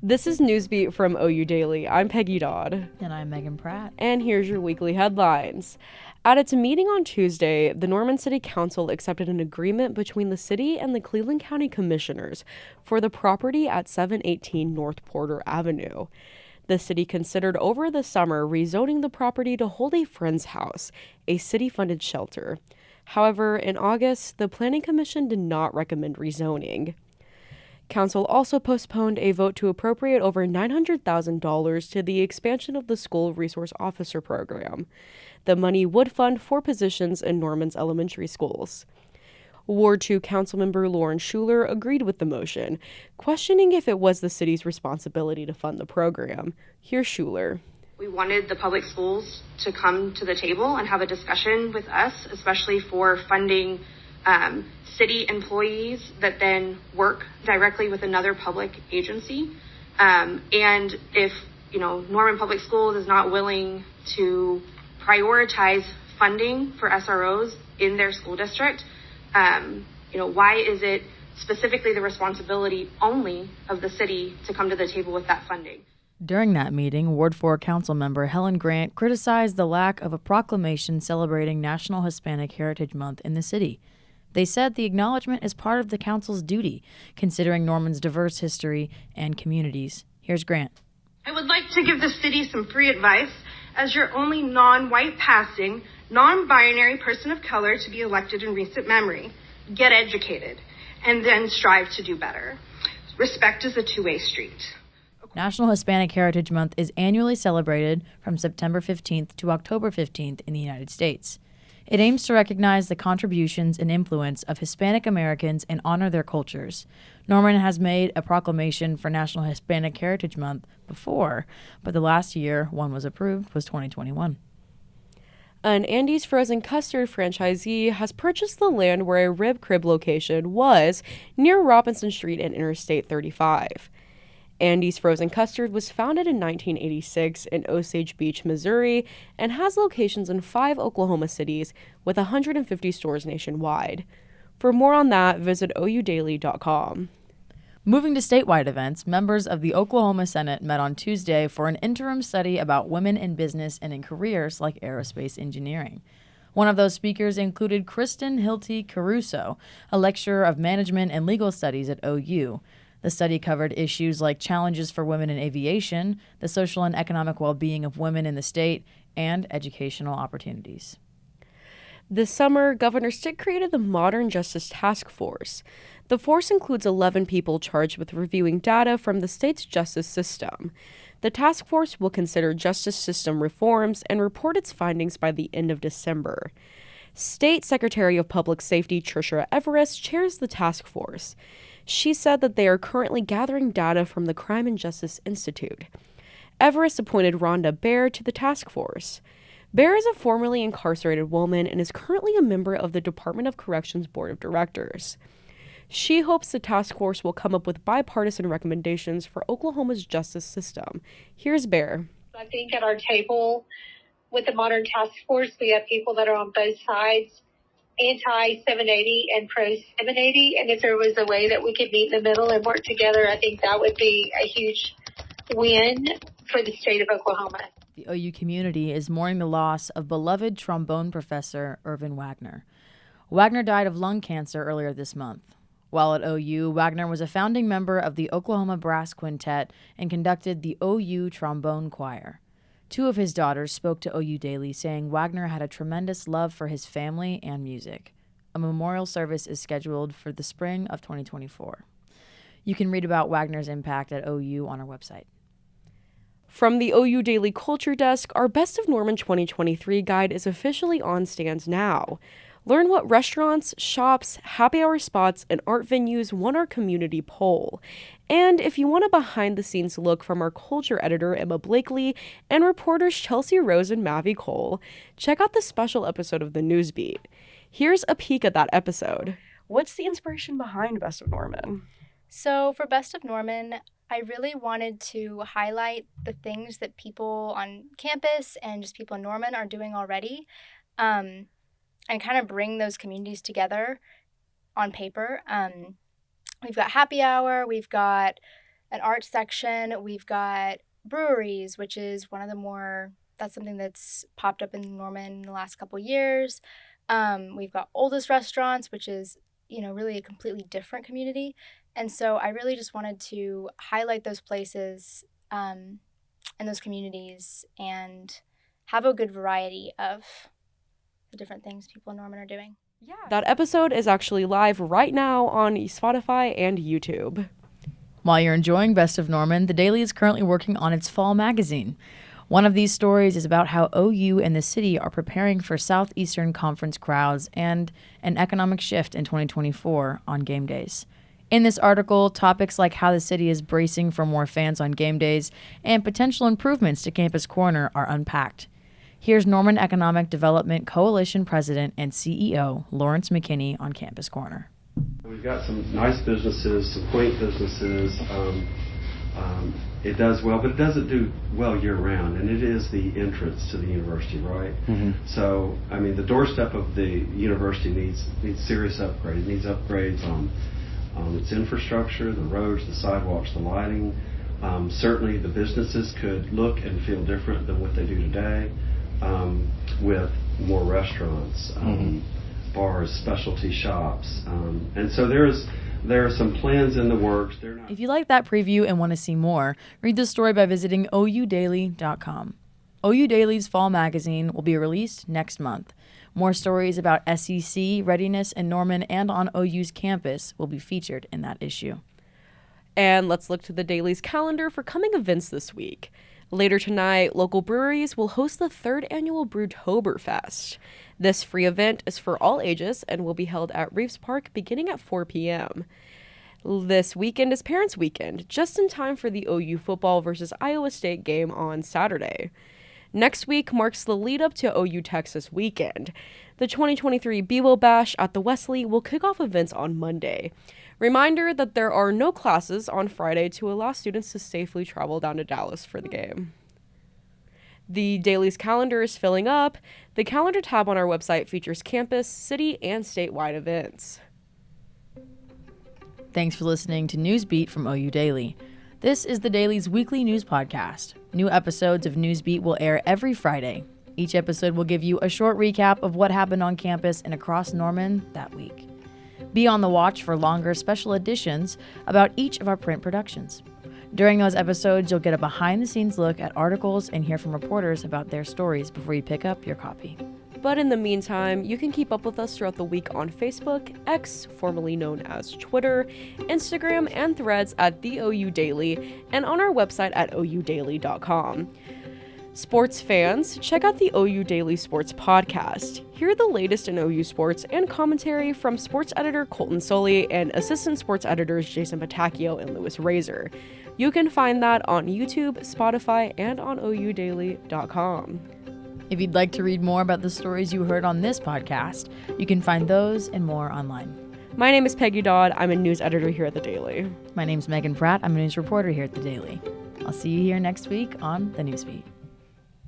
This is Newsbeat from OU Daily. I'm Peggy Dodd. And I'm Megan Pratt. And here's your weekly headlines. At its meeting on Tuesday, the Norman City Council accepted an agreement between the city and the Cleveland County Commissioners for the property at 718 North Porter Avenue. The city considered over the summer rezoning the property to hold a friend's house, a city-funded shelter. However, in August, the Planning Commission did not recommend rezoning. Council also postponed a vote to appropriate over $900,000 to the expansion of the School Resource Officer program. The money would fund 4 positions in Norman's elementary schools. Ward 2 Councilmember Lauren Schuler agreed with the motion, questioning if it was the city's responsibility to fund the program. Here's Schuler. We wanted the public schools to come to the table and have a discussion with us, especially for funding city employees that then work directly with another public agency. And if, Norman Public Schools is not willing to prioritize funding for SROs in their school district, why is it specifically the responsibility only of the city to come to the table with that funding? During that meeting, Ward 4 Council member Helen Grant criticized the lack of a proclamation celebrating National Hispanic Heritage Month in the city. They said the acknowledgement is part of the council's duty, considering Norman's diverse history and communities. Here's Grant. I would like to give the city some free advice as your only non-white passing, non-binary person of color to be elected in recent memory. Get educated and then strive to do better. Respect is a two-way street. National Hispanic Heritage Month is annually celebrated from September 15th to October 15th in the United States. It aims to recognize the contributions and influence of Hispanic Americans and honor their cultures. Norman has made a proclamation for National Hispanic Heritage Month before, but the last year one was approved was 2021. An Andy's Frozen Custard franchisee has purchased the land where a rib crib location was near Robinson Street and Interstate 35. Andy's Frozen Custard was founded in 1986 in Osage Beach, Missouri, and has locations in 5 Oklahoma cities with 150 stores nationwide. For more on that, visit oudaily.com. Moving to statewide events, members of the Oklahoma Senate met on Tuesday for an interim study about women in business and in careers like aerospace engineering. One of those speakers included Kristen Hilty Caruso, a lecturer of management and legal studies at OU. The study covered issues like challenges for women in aviation, the social and economic well-being of women in the state, and educational opportunities. This summer, Governor Stitt created the Modern Justice Task Force. The force includes 11 people charged with reviewing data from the state's justice system. The task force will consider justice system reforms and report its findings by the end of December. State Secretary of Public Safety Tricia Everest chairs the task force. She said that they are currently gathering data from the Crime and Justice Institute. Everest appointed Rhonda Baer to the task force. Baer is a formerly incarcerated woman and is currently a member of the Department of Corrections Board of Directors. She hopes the task force will come up with bipartisan recommendations for Oklahoma's justice system. Here's Baer. I think at our table with the Modern Task Force, we have people that are on both sides, anti-780 and pro-780. And if there was a way that we could meet in the middle and work together, I think that would be a huge win for the state of Oklahoma. The OU community is mourning the loss of beloved trombone professor Irvin Wagner. Wagner died of lung cancer earlier this month. While at OU, Wagner was a founding member of the Oklahoma Brass Quintet and conducted the OU Trombone Choir. 2 of his daughters spoke to OU Daily, saying Wagner had a tremendous love for his family and music. A memorial service is scheduled for the spring of 2024. You can read about Wagner's impact at OU on our website. From the OU Daily Culture Desk, our Best of Norman 2023 guide is officially on stands now. Learn what restaurants, shops, happy hour spots, and art venues won our community poll. And if you want a behind-the-scenes look from our culture editor, Emma Blakely, and reporters Chelsea Rose and Mavi Cole, check out the special episode of the Newsbeat. Here's a peek at that episode. What's the inspiration behind Best of Norman? So for Best of Norman, I really wanted to highlight the things that people on campus and just people in Norman are doing already. And kind of bring those communities together on paper. We've got happy hour, we've got an arts section. We've got breweries, which is that's something that's popped up in Norman in the last couple years. We've got oldest restaurants, which is, really a completely different community. And so I really just wanted to highlight those places and those communities and have a good variety of the different things people in Norman are doing. Yeah. That episode is actually live right now on Spotify and YouTube. While you're enjoying Best of Norman, The Daily is currently working on its fall magazine. One of these stories is about how OU and the city are preparing for Southeastern Conference crowds and an economic shift in 2024 on game days. In this article, topics like how the city is bracing for more fans on game days and potential improvements to Campus Corner are unpacked. Here's Norman Economic Development Coalition President and CEO Lawrence McKinney on Campus Corner. We've got some nice businesses, some quaint businesses. It does well, but it doesn't do well year-round, and it is the entrance to the university, right? Mm-hmm. So, the doorstep of the university needs serious upgrades. It needs upgrades on its infrastructure, the roads, the sidewalks, the lighting. Certainly, the businesses could look and feel different than what they do today, with more restaurants, bars, specialty shops, and so there are some plans in the works. If you like that preview and want to see more, read the story by visiting oudaily.com. OU Daily's fall magazine will be released next month. More stories about SEC, readiness in Norman, and on OU's campus will be featured in that issue. And let's look to the Daily's calendar for coming events this week. Later tonight, local breweries will host the 3rd annual Brewtoberfest. This free event is for all ages and will be held at Reeves Park beginning at 4 p.m. This weekend is Parents' Weekend, just in time for the OU football versus Iowa State game on Saturday. Next week marks the lead-up to OU Texas weekend. The 2023 BWO Bash at the Wesley will kick off events on Monday. Reminder that there are no classes on Friday to allow students to safely travel down to Dallas for the game. The Daily's calendar is filling up. The calendar tab on our website features campus, city, and statewide events. Thanks for listening to Newsbeat from OU Daily. This is the Daily's weekly news podcast. New episodes of Newsbeat will air every Friday. Each episode will give you a short recap of what happened on campus and across Norman that week. Be on the watch for longer special editions about each of our print productions. During those episodes, you'll get a behind-the-scenes look at articles and hear from reporters about their stories before you pick up your copy. But in the meantime, you can keep up with us throughout the week on Facebook, X, formerly known as Twitter, Instagram, and Threads at The OU Daily, and on our website at oudaily.com. Sports fans, check out the OU Daily Sports Podcast. Hear the latest in OU sports and commentary from sports editor Colton Soley and assistant sports editors Jason Patacchio and Louis Razor. You can find that on YouTube, Spotify, and on oudaily.com. If you'd like to read more about the stories you heard on this podcast, you can find those and more online. My name is Peggy Dodd. I'm a news editor here at The Daily. My name's Megan Pratt. I'm a news reporter here at The Daily. I'll see you here next week on The Newsbeat.